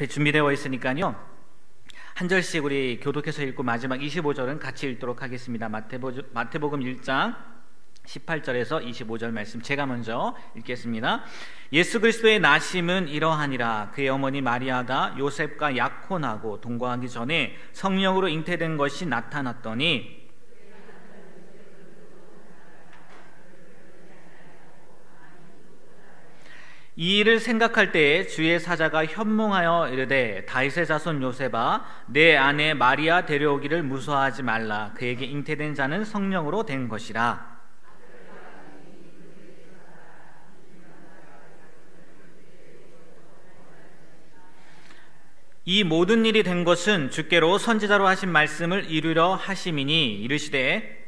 앞에 준비되어 있으니까요, 한 절씩 우리 교독해서 읽고 마지막 25절은 같이 읽도록 하겠습니다. 마태복음 1장 18절에서 25절 말씀 제가 먼저 읽겠습니다. 예수 그리스도의 나심은 이러하니라. 그의 어머니 마리아가 요셉과 약혼하고 동거하기 전에 성령으로 잉태된 것이 나타났더니 이 일을 생각할 때에 주의 사자가 현몽하여 이르되 다윗의 자손 요셉아, 내 아내 마리아 데려오기를 무서워하지 말라. 그에게 잉태된 자는 성령으로 된 것이라. 이 모든 일이 된 것은 주께로 선지자로 하신 말씀을 이루려 하심이니 이르시되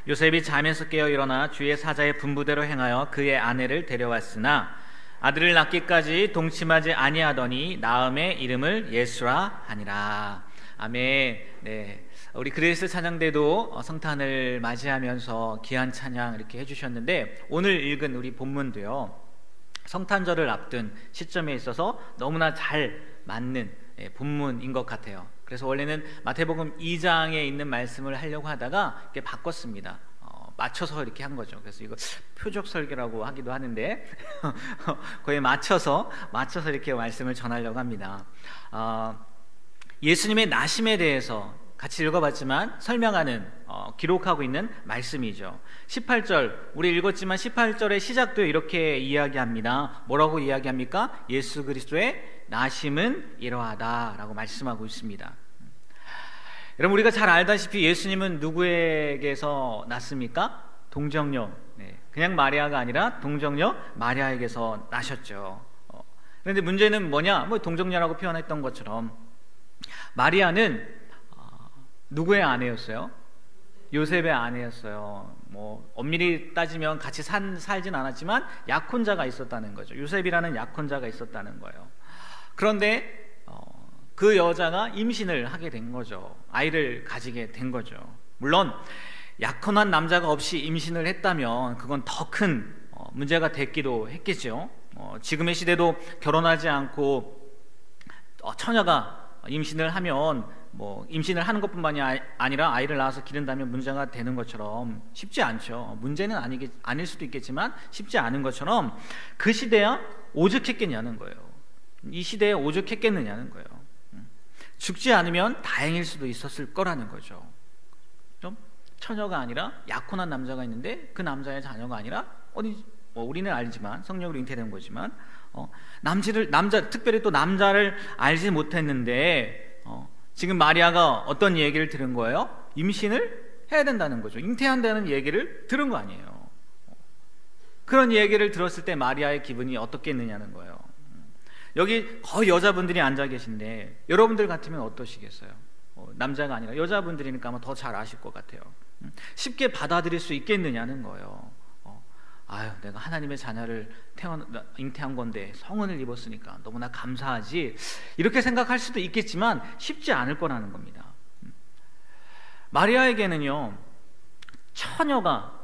요셉이 잠에서 깨어 일어나 주의 사자의 분부대로 행하여 그의 아내를 데려왔으나 아들을 낳기까지 동침하지 아니하더니 낳음에 이름을 예수라 하니라. 아멘. 네, 우리 그레이스 찬양대도 성탄을 맞이하면서 귀한 찬양 이렇게 해주셨는데, 오늘 읽은 우리 본문도요, 성탄절을 앞둔 시점에 있어서 너무나 잘 맞는 본문인 것 같아요. 그래서 원래는 마태복음 2장에 있는 말씀을 하려고 하다가 이렇게 바꿨습니다. 맞춰서 이렇게 한 거죠. 그래서 이거 표적 설교라고 하기도 하는데 거기에 맞춰서 이렇게 말씀을 전하려고 합니다. 예수님의 나심에 대해서 같이 읽어봤지만 설명하는, 기록하고 있는 말씀이죠. 18절, 우리 읽었지만 18절의 시작도 이렇게 이야기합니다. 뭐라고 이야기합니까? 예수 그리스도의 나심은 이러하다 라고 말씀하고 있습니다. 여러분, 우리가 잘 알다시피 예수님은 누구에게서 났습니까? 동정녀, 그냥 마리아가 아니라 동정녀 마리아에게서 나셨죠. 그런데 문제는 뭐냐? 동정녀라고 표현했던 것처럼 마리아는 누구의 아내였어요? 요셉의 아내였어요. 엄밀히 따지면 같이 살진 않았지만 약혼자가 있었다는 거죠. 요셉이라는 약혼자가 있었다는 거예요. 그런데 그 여자가 임신을 하게 된 거죠. 아이를 가지게 된 거죠. 물론 약혼한 남자가 없이 임신을 했다면 그건 더 큰 문제가 됐기도 했겠죠. 지금의 시대도 결혼하지 않고 처녀가 임신을 하면 임신을 하는 것뿐만이 아니라 아이를 낳아서 기른다면 문제가 되는 것처럼 쉽지 않죠. 문제는 아닐 수도 있겠지만 쉽지 않은 것처럼 그 시대야 오죽했겠냐는 거예요. 이 시대에 오죽했겠느냐는 거예요. 죽지 않으면 다행일 수도 있었을 거라는 거죠. 좀 처녀가 아니라 약혼한 남자가 있는데 그 남자의 자녀가 아니라 우리는 알지만 성령으로 잉태된 거지만 특별히 또 남자를 알지 못했는데 지금 마리아가 어떤 얘기를 들은 거예요? 임신을 해야 된다는 거죠. 잉태한다는 얘기를 들은 거 아니에요. 그런 얘기를 들었을 때 마리아의 기분이 어떻겠느냐는 거예요. 여기 거의 여자분들이 앉아 계신데 여러분들 같으면 어떠시겠어요? 남자가 아니라 여자분들이니까 아마 더 잘 아실 것 같아요. 쉽게 받아들일 수 있겠느냐는 거예요. 내가 하나님의 자녀를 잉태한 건데 성은을 입었으니까 너무나 감사하지, 이렇게 생각할 수도 있겠지만 쉽지 않을 거라는 겁니다. 마리아에게는요, 처녀가,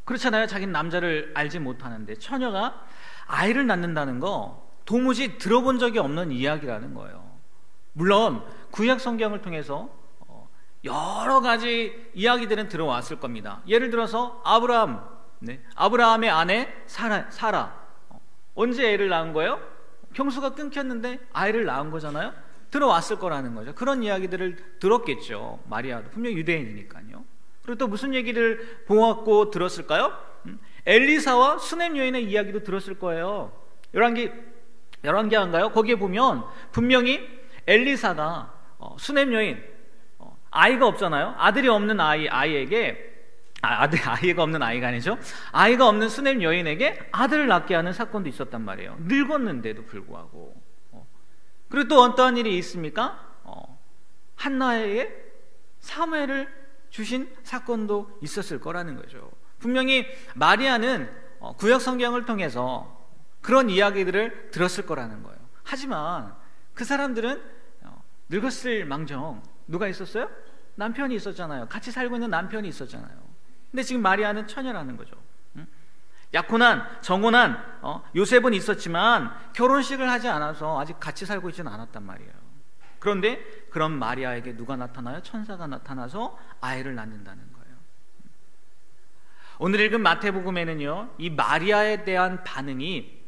그렇잖아요. 자기는 남자를 알지 못하는데 처녀가 아이를 낳는다는 거 도무지 들어본 적이 없는 이야기라는 거예요. 물론 구약 성경을 통해서 여러 가지 이야기들은 들어왔을 겁니다. 예를 들어서 아브라함의 아내 사라, 언제 애를 낳은 거예요? 평수가 끊겼는데 아이를 낳은 거잖아요. 들어왔을 거라는 거죠. 그런 이야기들을 들었겠죠. 마리아도 분명히 유대인이니까요. 그리고 또 무슨 얘기를 보았고 들었을까요? 엘리사와 수냄 여인의 이야기도 들었을 거예요. 열왕기한가요? 거기에 보면 분명히 엘리사가 수냄 여인, 아이가 없잖아요. 아들이 없는 아이에게 아이가 없는 아이가 아니죠. 아이가 없는 수냄 여인에게 아들을 낳게 하는 사건도 있었단 말이에요. 늙었는데도 불구하고. 그리고 또 어떠한 일이 있습니까? 한나에게 사무엘을 주신 사건도 있었을 거라는 거죠. 분명히 마리아는 구약 성경을 통해서 그런 이야기들을 들었을 거라는 거예요. 하지만 그 사람들은 늙었을 망정 누가 있었어요? 남편이 있었잖아요. 같이 살고 있는 남편이 있었잖아요. 근데 지금 마리아는 처녀라는 거죠. 약혼한, 정혼한 요셉은 있었지만 결혼식을 하지 않아서 아직 같이 살고 있지는 않았단 말이에요. 그런데 그런 마리아에게 누가 나타나요? 천사가 나타나서 아이를 낳는다는 거예요. 오늘 읽은 마태복음에는요, 이 마리아에 대한 반응이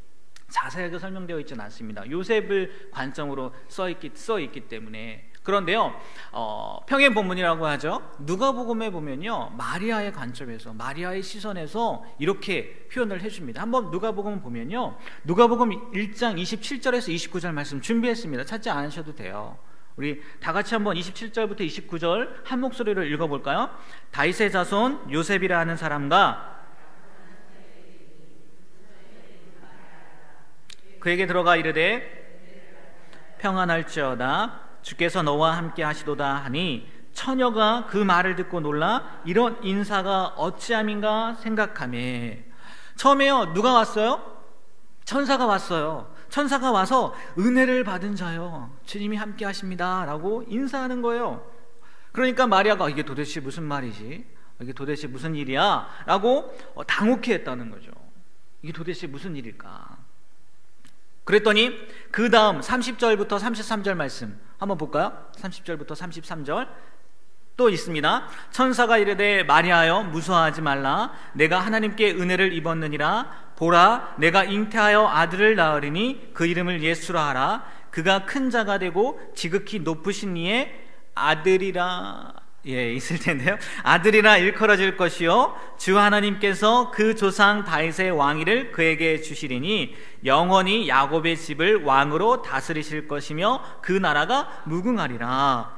자세하게 설명되어 있지는 않습니다. 요셉을 관점으로 써 있기 때문에. 그런데요, 평행 본문이라고 하죠. 누가복음에 보면요, 마리아의 관점에서, 마리아의 시선에서 이렇게 표현을 해줍니다. 한번 누가복음 보면요, 누가복음 1장 27절에서 29절 말씀 준비했습니다. 찾지 않으셔도 돼요. 우리 다 같이 한번 27절부터 29절 한 목소리로 읽어볼까요? 다윗의 자손 요셉이라 하는 사람과 그에게 들어가 이르되 평안할지어다 주께서 너와 함께 하시도다 하니 처녀가 그 말을 듣고 놀라 이런 인사가 어찌함인가 생각하매. 처음에요, 누가 왔어요? 천사가 왔어요. 천사가 와서 은혜를 받은 자요, 주님이 함께 하십니다 라고 인사하는 거예요. 그러니까 마리아가 이게 도대체 무슨 말이지? 이게 도대체 무슨 일이야? 라고 당혹해 했다는 거죠. 이게 도대체 무슨 일일까? 그랬더니 그 다음 30절부터 33절 말씀 한번 볼까요? 30절부터 33절 또 있습니다. 천사가 이르되 마리아여 무서워하지 말라. 내가 하나님께 은혜를 입었느니라. 보라, 내가 잉태하여 아들을 낳으리니 그 이름을 예수라 하라. 그가 큰 자가 되고 지극히 높으신 이의 아들이라. 있을 텐데요. 아들이라 일컬어질 것이요 주 하나님께서 그 조상 다윗의 왕위를 그에게 주시리니 영원히 야곱의 집을 왕으로 다스리실 것이며 그 나라가 무궁하리라.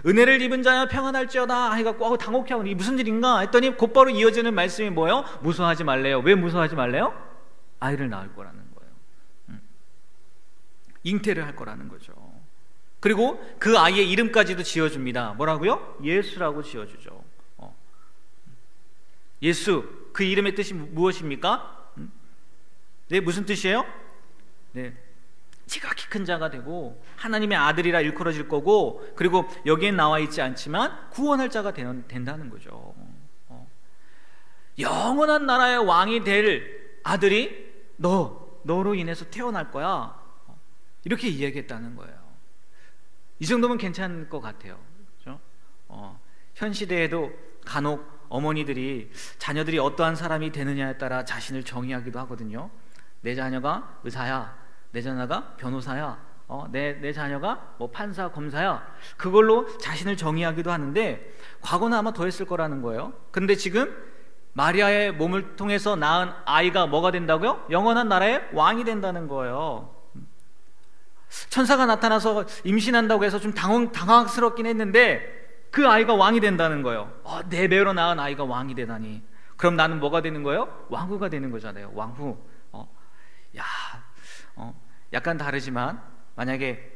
은혜를 입은 자여 평안할지어다 해갖고 당혹해하고 이게 무슨 일인가 했더니 곧바로 이어지는 말씀이 뭐예요? 무서워하지 말래요. 왜 무서워하지 말래요? 아이를 낳을 거라는 거예요. 잉태를 할 거라는 거죠. 그리고 그 아이의 이름까지도 지어줍니다. 뭐라고요? 예수라고 지어주죠. 예수, 그 이름의 뜻이 무엇입니까? 네, 무슨 뜻이에요? 네, 지극히 큰 자가 되고 하나님의 아들이라 일컬어질 거고, 그리고 여기엔 나와 있지 않지만 구원할 자가 된다는 거죠. 영원한 나라의 왕이 될 아들이 너로 인해서 태어날 거야, 이렇게 이야기했다는 거예요. 이 정도면 괜찮을 것 같아요. 그렇죠? 현 시대에도 간혹 어머니들이 자녀들이 어떠한 사람이 되느냐에 따라 자신을 정의하기도 하거든요. 내 자녀가 의사야, 내 자녀가 변호사야, 내 자녀가 뭐 판사, 검사야, 그걸로 자신을 정의하기도 하는데 과거는 아마 더 했을 거라는 거예요. 근데 지금 마리아의 몸을 통해서 낳은 아이가 뭐가 된다고요? 영원한 나라의 왕이 된다는 거예요. 천사가 나타나서 임신한다고 해서 좀 당황스럽긴 했는데 그 아이가 왕이 된다는 거예요. 내 배로 낳은 아이가 왕이 되다니. 그럼 나는 뭐가 되는 거예요? 왕후가 되는 거잖아요. 왕후. 약간 다르지만 만약에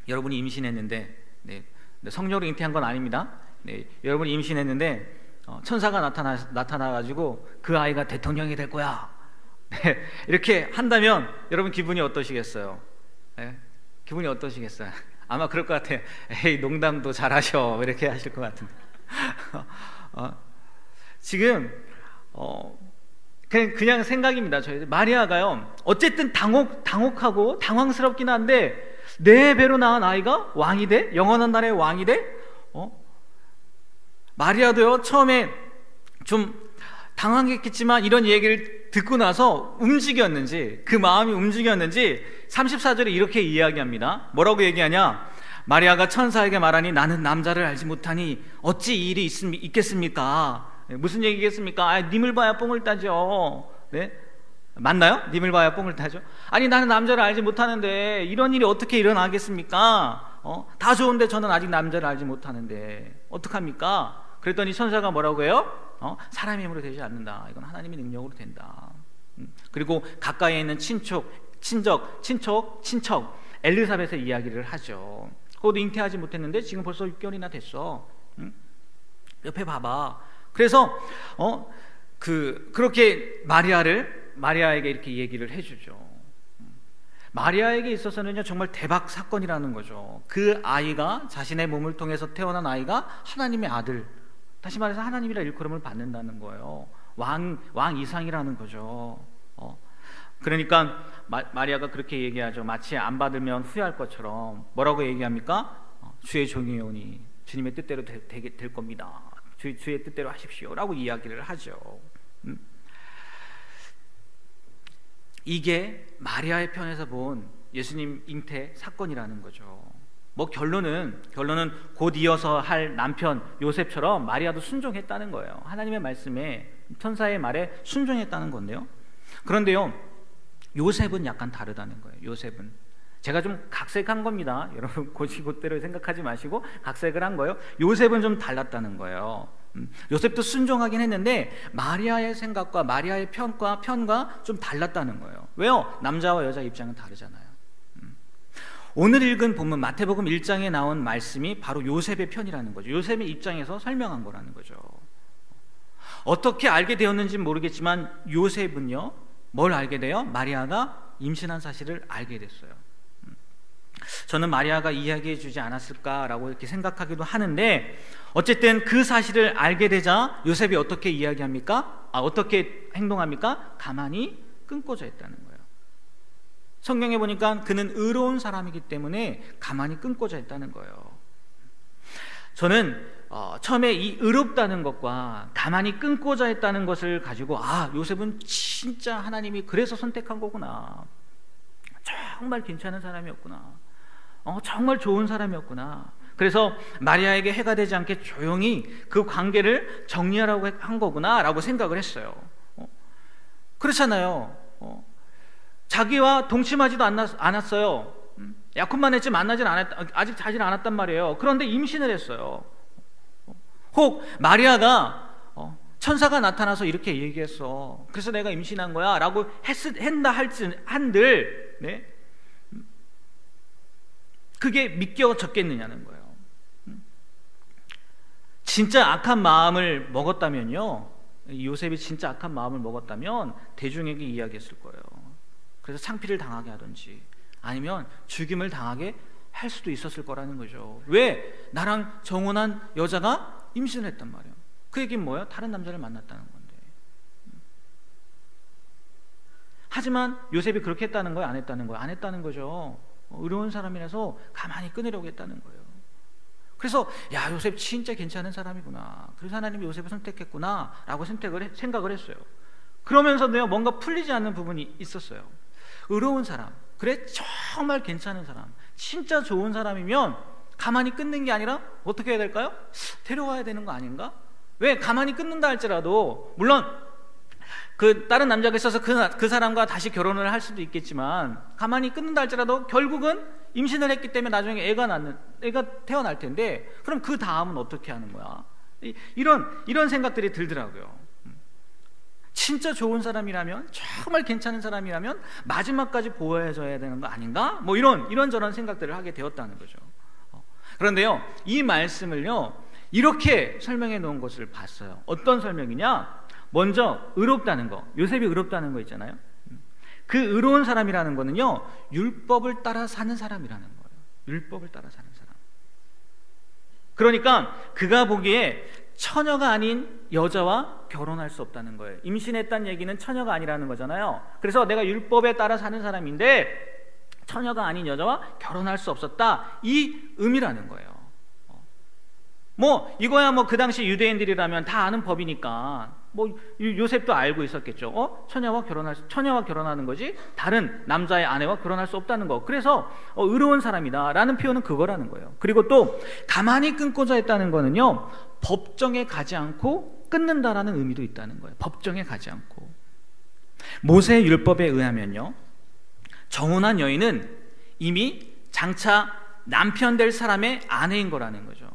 여러분이 임신했는데, 네, 성녀로 잉태한 건 아닙니다. 네, 여러분이 임신했는데 천사가 나타나가지고 그 아이가 대통령이 될 거야, 네, 이렇게 한다면 여러분 기분이 어떠시겠어요? 네? 기분이 어떠시겠어요? 아마 그럴 것 같아요. 에이, 농담도 잘하셔, 이렇게 하실 것 같은데. 지금 그냥 생각입니다. 저희 마리아가요, 어쨌든 당혹하고 당황스럽긴 한데 내 배로 낳은 아이가 왕이 돼? 영원한 나라의 왕이 돼? 마리아도요, 처음에 좀 당황했겠지만 이런 얘기를 듣고 나서 움직였는지, 그 마음이 움직였는지 34절에 이렇게 이야기합니다. 뭐라고 얘기하냐? 마리아가 천사에게 말하니 나는 남자를 알지 못하니 어찌 이 일이 있겠습니까? 무슨 얘기겠습니까? 님을 봐야 뽕을 따죠. 네? 맞나요? 님을 봐야 뽕을 따죠. 아니, 나는 남자를 알지 못하는데 이런 일이 어떻게 일어나겠습니까? 다 좋은데 저는 아직 남자를 알지 못하는데 어떡합니까? 그랬더니 천사가 뭐라고 해요? 사람의 힘으로 되지 않는다. 이건 하나님의 능력으로 된다. 그리고 가까이에 있는 친척 엘리사벳의 이야기를 하죠. 그것도 잉태하지 못했는데 지금 벌써 6개월이나 됐어. 옆에 봐봐. 그래서 그렇게 마리아에게 이렇게 얘기를 해주죠. 마리아에게 있어서는요 정말 대박 사건이라는 거죠. 그 아이가, 자신의 몸을 통해서 태어난 아이가 하나님의 아들, 다시 말해서 하나님이라 일컬음을 받는다는 거예요. 왕 이상이라는 거죠. 그러니까 마리아가 그렇게 얘기하죠. 마치 안 받으면 후회할 것처럼. 뭐라고 얘기합니까? 주의 종이오니 주님의 뜻대로 될 겁니다. 주의 뜻대로 하십시오 라고 이야기를 하죠. 이게 마리아의 편에서 본 예수님 잉태 사건이라는 거죠. 뭐 결론은 곧 이어서 할 남편 요셉처럼 마리아도 순종했다는 거예요. 하나님의 말씀에, 천사의 말에 순종했다는 건데요. 그런데요, 요셉은 약간 다르다는 거예요. 요셉은 제가 좀 각색한 겁니다. 여러분 곧대로 생각하지 마시고 각색을 한 거예요. 요셉은 좀 달랐다는 거예요. 요셉도 순종하긴 했는데 마리아의 생각과 마리아의 편과 좀 달랐다는 거예요. 왜요? 남자와 여자 입장은 다르잖아요. 오늘 읽은 본문 마태복음 1장에 나온 말씀이 바로 요셉의 편이라는 거죠. 요셉의 입장에서 설명한 거라는 거죠. 어떻게 알게 되었는지는 모르겠지만 요셉은요, 뭘 알게 돼요? 마리아가 임신한 사실을 알게 됐어요. 저는 마리아가 이야기해 주지 않았을까라고 이렇게 생각하기도 하는데, 어쨌든 그 사실을 알게 되자 요셉이 어떻게 이야기합니까? 어떻게 행동합니까? 가만히 끊고자 했다는 거예요. 성경에 보니까 그는 의로운 사람이기 때문에 가만히 끊고자 했다는 거예요. 저는 처음에 이 의롭다는 것과 가만히 끊고자 했다는 것을 가지고 요셉은 진짜 하나님이 그래서 선택한 거구나, 정말 괜찮은 사람이었구나, 정말 좋은 사람이었구나, 그래서 마리아에게 해가 되지 않게 조용히 그 관계를 정리하라고 한 거구나 라고 생각을 했어요. 그렇잖아요. 자기와 동침하지도 않았어요. 약혼만 했지 만나진 아직 자진 않았단 말이에요. 그런데 임신을 했어요. 혹 마리아가 천사가 나타나서 이렇게 얘기했어. 그래서 내가 임신한 거야 라고 했다 한들, 네? 그게 믿겨졌겠느냐는 거예요. 진짜 악한 마음을 먹었다면요, 요셉이 진짜 악한 마음을 먹었다면 대중에게 이야기했을 거예요. 그래서 창피를 당하게 하든지 아니면 죽임을 당하게 할 수도 있었을 거라는 거죠. 왜? 나랑 정혼한 여자가 임신을 했단 말이에요. 그 얘기는 뭐예요? 다른 남자를 만났다는 건데. 하지만 요셉이 그렇게 했다는 거예요? 안 했다는 거예요? 안 했다는 거죠. 의로운 사람이라서 가만히 끊으려고 했다는 거예요. 그래서 요셉 진짜 괜찮은 사람이구나, 그래서 하나님이 요셉을 선택했구나 라고 생각을 했어요. 그러면서도요, 뭔가 풀리지 않는 부분이 있었어요. 의로운 사람, 그래 정말 괜찮은 사람, 진짜 좋은 사람이면 가만히 끊는 게 아니라 어떻게 해야 될까요? 데려와야 되는 거 아닌가? 왜? 가만히 끊는다 할지라도, 물론 그 다른 남자가 있어서 그 사람과 다시 결혼을 할 수도 있겠지만, 가만히 끊는다 할지라도 결국은 임신을 했기 때문에 나중에 애가 태어날 텐데, 그럼 그 다음은 어떻게 하는 거야? 이런 생각들이 들더라고요. 진짜 좋은 사람이라면, 정말 괜찮은 사람이라면 마지막까지 보호해줘야 되는 거 아닌가? 뭐 이런저런 생각들을 하게 되었다는 거죠. 그런데요, 이 말씀을요 이렇게 설명해 놓은 것을 봤어요. 어떤 설명이냐? 먼저 의롭다는 거, 요셉이 의롭다는 거 있잖아요. 그 의로운 사람이라는 거는요, 율법을 따라 사는 사람이라는 거예요. 율법을 따라 사는 사람. 그러니까 그가 보기에 처녀가 아닌 여자와 결혼할 수 없다는 거예요. 임신했다는 얘기는 처녀가 아니라는 거잖아요. 그래서 내가 율법에 따라 사는 사람인데 처녀가 아닌 여자와 결혼할 수 없었다, 이 의미라는 거예요. 이거야 그 당시 유대인들이라면 다 아는 법이니까 요셉도 알고 있었겠죠. 처녀와 결혼하는 거지 다른 남자의 아내와 결혼할 수 없다는 거. 그래서 의로운 사람이다 라는 표현은 그거라는 거예요. 그리고 또 가만히 끊고자 했다는 거는요, 법정에 가지 않고 끊는다라는 의미도 있다는 거예요. 법정에 가지 않고. 모세의 율법에 의하면요, 정혼한 여인은 이미 장차 남편 될 사람의 아내인 거라는 거죠.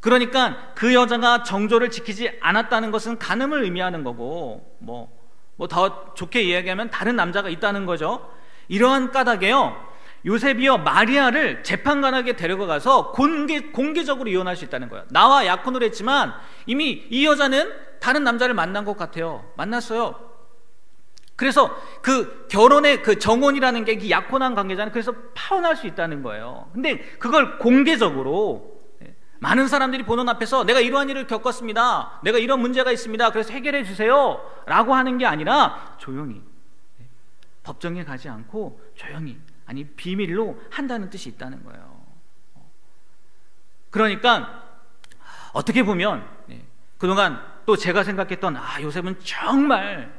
그러니까 그 여자가 정조를 지키지 않았다는 것은 간음을 의미하는 거고, 더 좋게 이야기하면 다른 남자가 있다는 거죠. 이러한 까닭에요, 요셉이요 마리아를 재판관에게 데려가서 공개적으로 이혼할 수 있다는 거예요. 나와 약혼을 했지만 이미 이 여자는 다른 남자를 만난 것 같아요. 만났어요. 그래서 그 결혼의 그 정혼이라는 게 약혼한 관계잖아요. 그래서 파혼할 수 있다는 거예요. 근데 그걸 공개적으로 많은 사람들이 보는 앞에서 내가 이러한 일을 겪었습니다, 내가 이런 문제가 있습니다, 그래서 해결해 주세요 라고 하는 게 아니라 조용히, 법정에 가지 않고 조용히, 아니 비밀로 한다는 뜻이 있다는 거예요. 그러니까 어떻게 보면 그동안 또 제가 생각했던 요셉은 정말